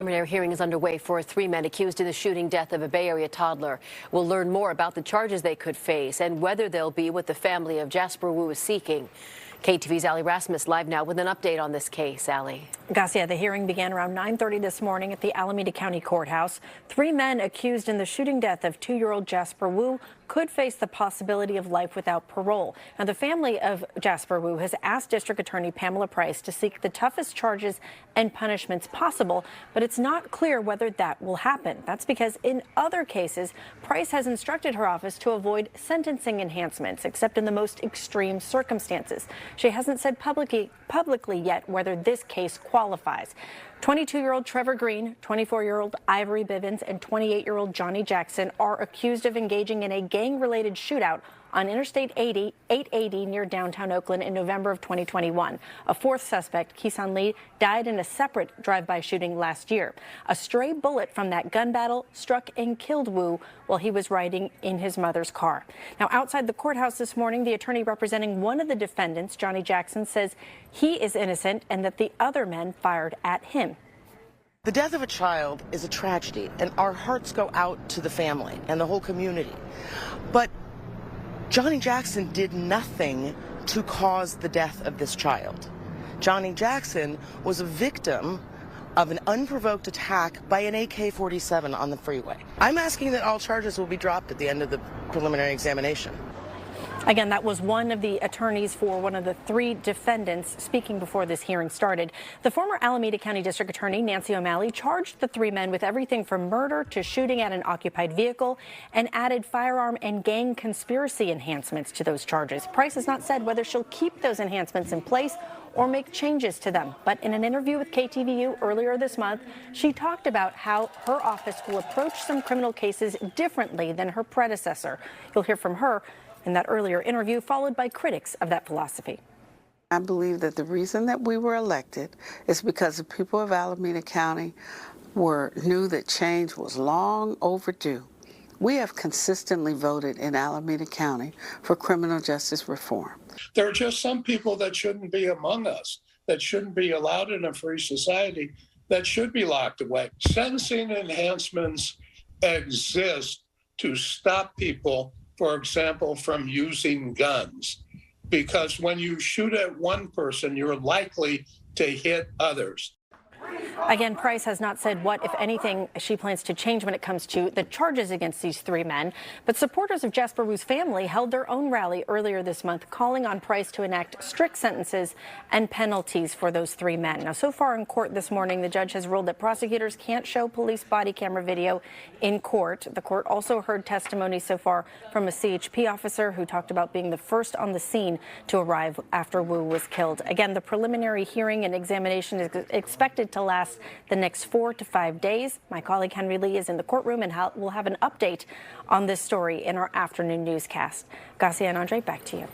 preliminary hearing is underway for three men accused in the shooting death of a Bay Area toddler. We'll learn more about the charges they could face and whether they'll be what the family of Jasper Wu is seeking. KTVU's Allie Rasmus live now with an update on this case. Allie. Garcia, the hearing began around 9:30 this morning at the Alameda County Courthouse. Three men accused in the shooting death of 2-year-old Jasper Wu could face the possibility of life without parole. Now, the family of Jasper Wu has asked District Attorney Pamela Price to seek the toughest charges and punishments possible, but it's not clear whether that will happen. That's because in other cases, Price has instructed her office to avoid sentencing enhancements, except in the most extreme circumstances. She hasn't said publicly yet whether this case qualifies. 22-year-old Trevor Green, 24-year-old Ivory Bivens, and 28-year-old Johnny Jackson are accused of engaging in a gang-related shootout on Interstate 880 near downtown Oakland in November of 2021. A fourth suspect, Kisan Lee, died in a separate drive-by shooting last year. A stray bullet from that gun battle struck and killed Wu while he was riding in his mother's car. Now, outside the courthouse this morning, the attorney representing one of the defendants, Johnny Jackson, says he is innocent and that the other men fired at him. The death of a child is a tragedy, and our hearts go out to the family and the whole community. But Johnny Jackson did nothing to cause the death of this child. Johnny Jackson was a victim of an unprovoked attack by an AK-47 on the freeway. I'm asking that all charges will be dropped at the end of the preliminary examination. Again, that was one of the attorneys for one of the three defendants speaking before this hearing started. The former Alameda County District Attorney, Nancy O'Malley, charged the three men with everything from murder to shooting at an occupied vehicle and added firearm and gang conspiracy enhancements to those charges. Price has not said whether she'll keep those enhancements in place or make changes to them. But in an interview with KTVU earlier this month, she talked about how her office will approach some criminal cases differently than her predecessor. You'll hear from her in that earlier interview, followed by critics of that philosophy. I believe that the reason that we were elected is because the people of Alameda County knew that change was long overdue. We have consistently voted in Alameda County for criminal justice reform. There are just some people that shouldn't be among us, that shouldn't be allowed in a free society, that should be locked away. Sentencing enhancements exist to stop people, for example, from using guns, because when you shoot at one person, you're likely to hit others. Again, Price has not said what, if anything, she plans to change when it comes to the charges against these three men. But supporters of Jasper Wu's family held their own rally earlier this month, calling on Price to enact strict sentences and penalties for those three men. Now, so far in court this morning, the judge has ruled that prosecutors can't show police body camera video in court. The court also heard testimony so far from a CHP officer who talked about being the first on the scene to arrive after Wu was killed. Again, the preliminary hearing and examination is expected to last the next 4 to 5 days. My colleague Henry Lee is in the courtroom and we'll have an update on this story in our afternoon newscast. Garcia and Andre, back to you.